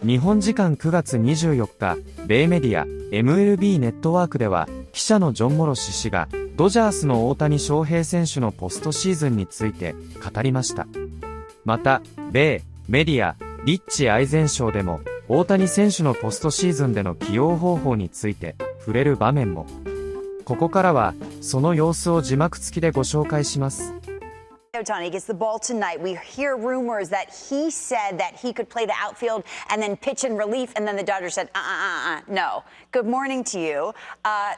日本時間9月24日、米メディア MLB ネットワークでは、記者のジョン・モロシ氏が、ドジャースの大谷翔平選手のポストシーズンについて語りました。また、米メディアリッチ・アイゼンショーでも、大谷選手のポストシーズンでの起用方法について触れる場面も。ここからは、その様子を字幕付きでご紹介します。Ohtani gets the ball tonight. We hear rumors that he said that he could play the outfield and then pitch in relief, and then the Dodgers said, no. Good morning to you.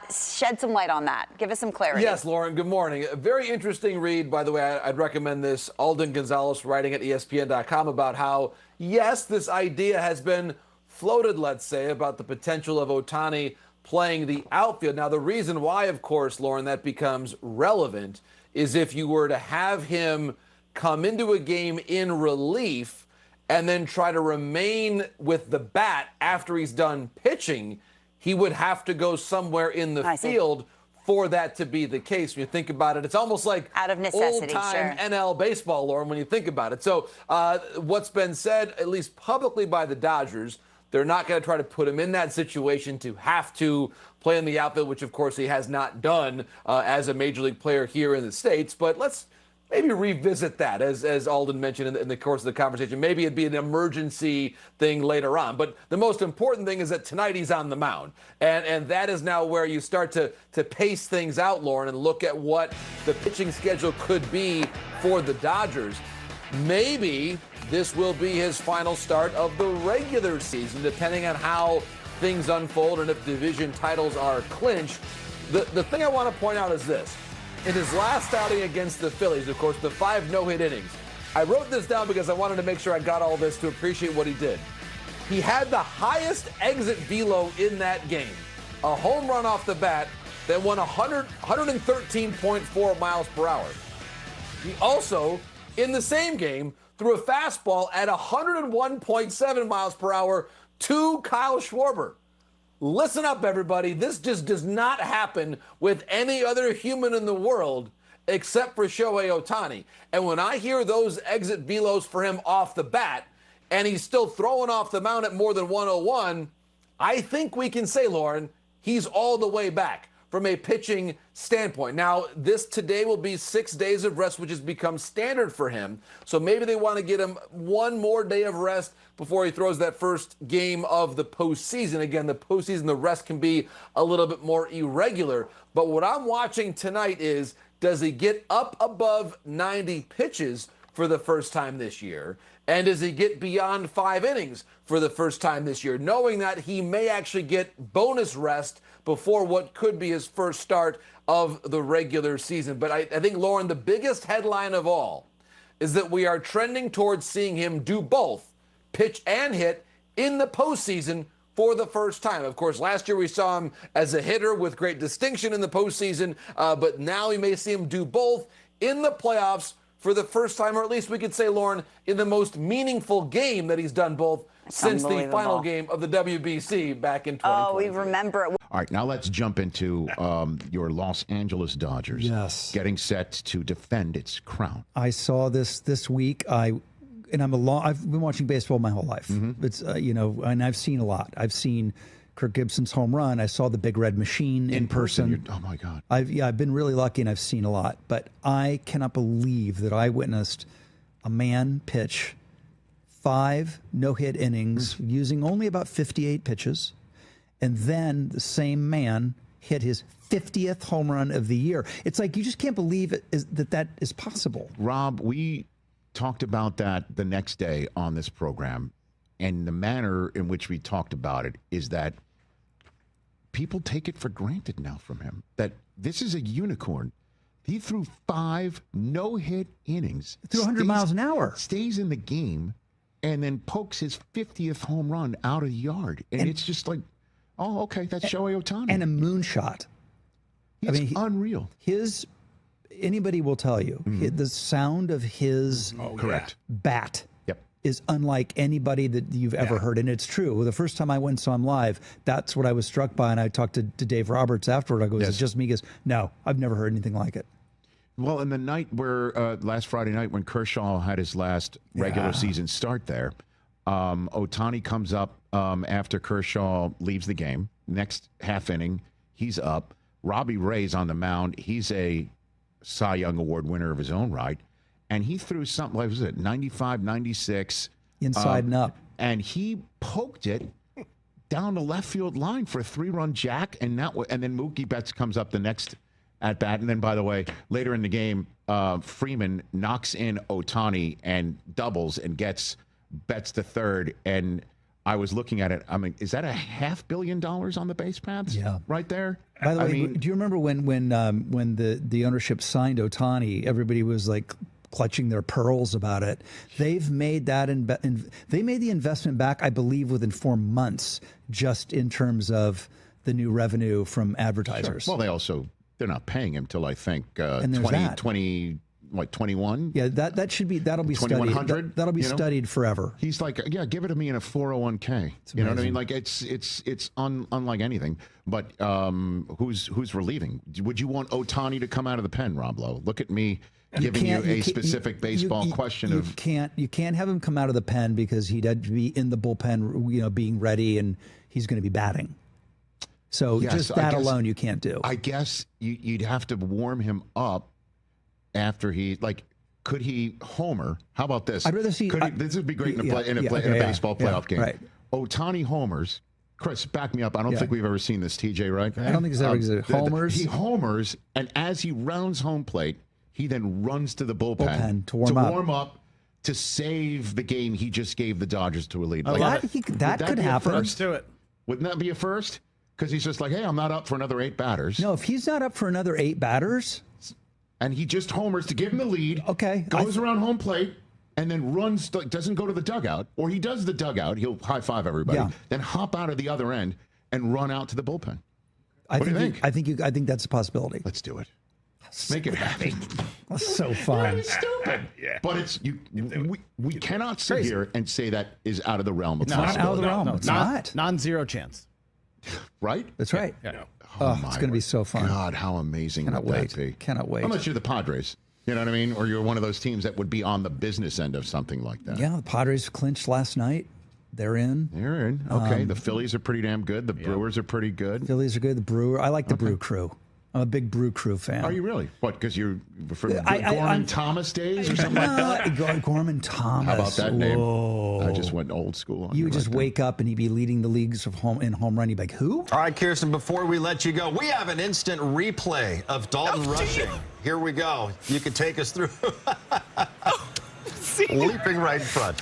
Shed some light on that. Give us some clarity. Yes, Lauren, good morning. A very interesting read, by the way. I'd recommend this. Alden Gonzalez writing at ESPN.com about how, yes, this idea has been floated, let's say, about the potential of Ohtani playing the outfield. Now, the reason why, of course, Lauren, that becomes relevant is if you were to have him come into a game in relief and then try to remain with the bat after he's done pitching, he would have to go somewhere in the field for that to be the case. When you think about it, it's almost like out of necessity, old-time NL baseball, Lauren, when you think about it. So what's been said, at least publicly by the Dodgers, they're not going to try to put him in that situation to have to play in the outfield, which, of course, he has not done as a major league player here in the States. But let's maybe revisit that, as Alden mentioned in the course of the conversation. Maybe it'd be an emergency thing later on. But the most important thing is that tonight he's on the mound. And that is now where you start to pace things out, Lauren, and look at what the pitching schedule could be for the Dodgers. Maybe this will be his final start of the regular season, depending on how things unfold and if division titles are clinched. The thing I want to point out is this. In his last outing against the Phillies, of course, the 5 no-hit innings, I wrote this down because I wanted to make sure I got all this to appreciate what he did. He had the highest exit velo in that game, a home run off the bat that went 113.4 miles per hour. He also, in the same game, threw a fastball at 101.7 miles per hour to Kyle Schwarber. Listen up, everybody. This just does not happen with any other human in the world except for Shohei Ohtani. And when I hear those exit velos for him off the bat, and he's still throwing off the mound at more than 101, I think we can say, Lauren, he's all the way back from a pitching standpoint. Now, this today will be 6 days of rest, which has become standard for him. So maybe they want to get him one more day of rest before he throws that first game of the postseason. Again, the postseason, the rest can be a little bit more irregular. But what I'm watching tonight is, does he get up above 90 pitches for the first time this year? And does he get beyond 5 innings for the first time this year, knowing that he may actually get bonus rest before what could be his first start of the regular season? But I think, Lauren, the biggest headline of all is that we are trending towards seeing him do both, pitch and hit, in the postseason for the first time. Of course, last year we saw him as a hitter with great distinction in the postseason, but now we may see him do both in the playoffs for the first time, or at least we could say, Lauren, in the most meaningful game that he's done both since the final game of the WBC back in 2020. Oh, we remember it. All right, now let's jump into your Los Angeles Dodgers. Yes. Getting set to defend its crown. I saw this week. I've been watching baseball my whole life. Mm-hmm. It's and I've seen a lot. I've seen Kirk Gibson's home run. I saw the Big Red Machine in person. Oh my God. I've been really lucky and I've seen a lot, but I cannot believe that I witnessed a man pitch 5 no-hit innings using only about 58 pitches, and then the same man hit his 50th home run of the year. It's like you just can't believe that is possible. Rob, we talked about that the next day on this program, and the manner in which we talked about it is that people take it for granted now from him, that this is a unicorn. He threw 5 no-hit innings. Threw 100 miles an hour. Stays in the game, and then pokes his 50th home run out of the yard. And it's just like, oh, okay, that's Shohei Ohtani. And a moonshot. It's unreal. Anybody will tell you, the sound of his bat is unlike anybody that you've ever heard. And it's true. The first time I went and saw him live, that's what I was struck by. And I talked to Dave Roberts afterward. I go, is it just me? He goes, no, I've never heard anything like it. Well, in the night where, last Friday night when Kershaw had his last regular season start there, Otani comes up after Kershaw leaves the game. Next half inning, he's up. Robbie Ray's on the mound. He's a Cy Young Award winner of his own right. And he threw something, like, was it 95, 96? Inside and up. And he poked it down the left field line for a 3-run jack. And then Mookie Betts comes up the next at bat. And then, by the way, later in the game, Freeman knocks in Otani and doubles and gets Betts to third. And I was looking at it. I mean, is that $500 million on the base paths? Yeah, right there. By the way, do you remember when the ownership signed Otani? Everybody was like clutching their pearls about it. They've made that they made the investment back, I believe, within 4 months, just in terms of the new revenue from advertisers. Sure. Well, they're not paying him till I think 21. Yeah, that'll be studied. That'll be studied forever. He's like, yeah, give it to me in a 401k. You know what I mean? Like it's unlike anything. But who's relieving? Would you want Otani to come out of the pen, Rob Lowe? Look at me giving you a specific baseball question. You can't have him come out of the pen because he'd have to be in the bullpen, being ready, and he's going to be batting. So just that alone you can't do. I guess you'd have to warm him up after could he homer? How about this? I'd rather see. This would be great in a baseball playoff game. Right. Otani homers. Chris, back me up. I don't think we've ever seen this, TJ, right? I don't think it's ever existed. Homers. He homers, and as he rounds home plate, he then runs to the bullpen to warm up. To save the game he just gave the Dodgers to a lead. That could happen. Let's do it. Wouldn't that be a first? Because he's just like, hey, I'm not up for another 8 batters. No, if he's not up for another 8 batters. And he just homers to give him the lead. Okay. Goes around home plate and then runs, doesn't go to the dugout. Or he does the dugout. He'll high five everybody. Yeah. Then hop out of the other end and run out to the bullpen. What do you think? I think that's a possibility. Let's do it. Make it happen. That's so fun. It's stupid. Yeah. But we cannot sit here and say that is out of the realm of possibility. It's not out of the realm. It's not. Non-zero chance. Right? That's right. Yeah. Oh, it's going to be so fun. God, how amazing would that be? Cannot wait. Unless you're the Padres. You know what I mean? Or you're one of those teams that would be on the business end of something like that. Yeah, the Padres clinched last night. They're in. They're in. Okay, the Phillies are pretty damn good. The Brewers are pretty good. Phillies are good. The Brewer. I like the Brew Crew. I'm a big Brew Crew fan. Are you really? What, because you're from Gorman Thomas days or something like that? Gorman Thomas. How about that name? Whoa. I just went old school on you. Just right wake up and he'd be leading the leagues of home run. You'd be like, who? All right, Kirsten, before we let you go, we have an instant replay of Dalton rushing. Here we go. You can take us through. Leaping right in front.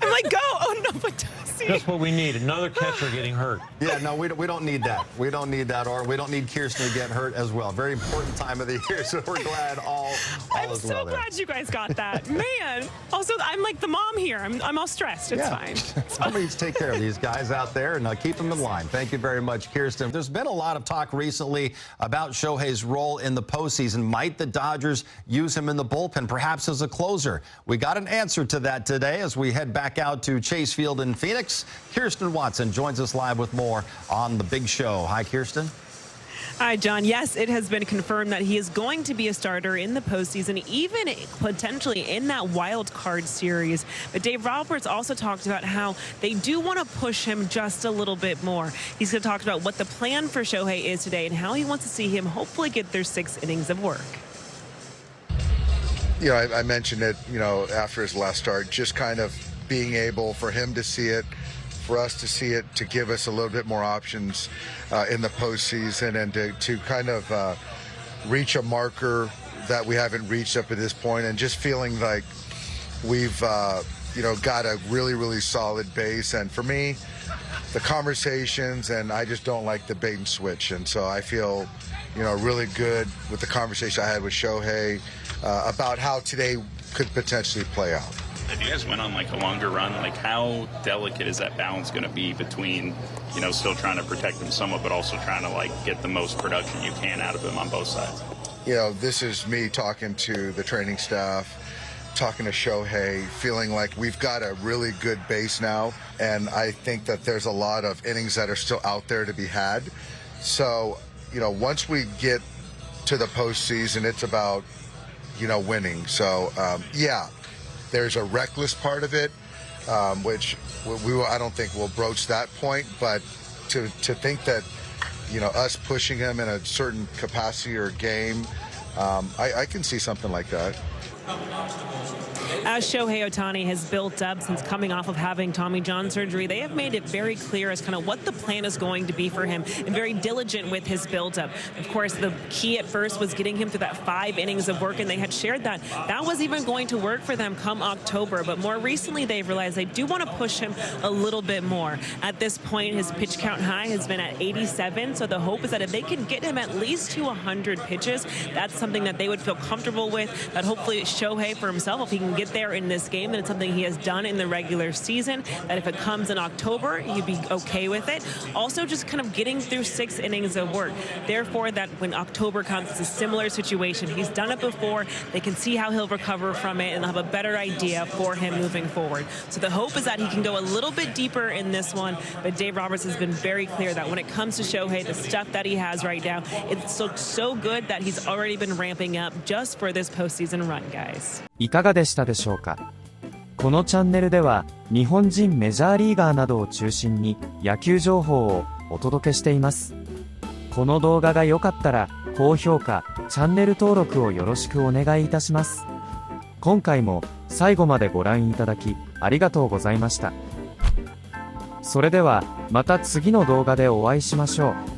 I'm like, go. Oh, no, but see. That's what we need. Another catcher getting hurt. Yeah, no, we don't need that. We don't need that, or we don't need Kirsten to get hurt as well. Very important time of the year, so we're glad all I'm is so well there. glad you guys got that. Man. Also, I'm like the mom here. I'm all stressed. It's fine. Somebody needs to take care of these guys out there and keep them in line. Thank you very much, Kirsten. There's been a lot of talk recently about Shohei's role in the postseason. Might the Dodgers use him in the bullpen, perhaps as a closer? We got an answer to that today as we head back out to Chase Field in Phoenix. Kirsten Watson joins us live with more on The Big Show. Hi, Kirsten. Hi, John. Yes, it has been confirmed that he is going to be a starter in the postseason, even potentially in that wild card series. But Dave Roberts also talked about how they do want to push him just a little bit more. He's going to talk about what the plan for Shohei is today and how he wants to see him hopefully get their 6 innings of work. You know, I mentioned it, after his last start, just kind of being able for him to see it, for us to see it, to give us a little bit more options in the postseason and to kind of reach a marker that we haven't reached up at this point, and just feeling like we've, got a really, really solid base. And for me, the conversations, and I just don't like the bait and switch. And so I feel, really good with the conversation I had with Shohei about how today could potentially play out. If you guys went on like a longer run, like how delicate is that balance going to be between, still trying to protect him somewhat, but also trying to like get the most production you can out of him on both sides? This is me talking to the training staff, talking to Shohei, feeling like we've got a really good base now. And I think that there's a lot of innings that are still out there to be had. So, once we get to the postseason, it's about, winning. So, there's a reckless part of it, which I don't think we'll broach that point. But to think that, us pushing him in a certain capacity or game, I can see something like that. As Shohei Ohtani has built up since coming off of having Tommy John surgery, they have made it very clear as kind of what the plan is going to be for him and very diligent with his build-up. Of course, the key at first was getting him through that 5 innings of work, and they had shared that that was even going to work for them come October. But more recently, they've realized they do want to push him a little bit more. At this point, his pitch count high has been at 87, so the hope is that if they can get him at least to 100 pitches, that's something that they would feel comfortable with, that hopefully Shohei for himself, if he can get there in this game, then it's something he has done in the regular season, that if it comes in October, he'd be okay with it. Also, just kind of getting through 6 innings of work. Therefore, that when October comes, it's a similar situation. He's done it before. They can see how he'll recover from it, and they'll have a better idea for him moving forward. So the hope is that he can go a little bit deeper in this one, but Dave Roberts has been very clear that when it comes to Shohei, the stuff that he has right now, it's so good that he's already been ramping up just for this postseason run, guys. いかがでしたでしょうか。このチャンネルでは日本人メジャーリーガーなどを中心に野球情報をお届けしています。この動画が良かったら高評価、チャンネル登録をよろしくお願いいたします。今回も最後までご覧いただきありがとうございました。それではまた次の動画でお会いしましょう。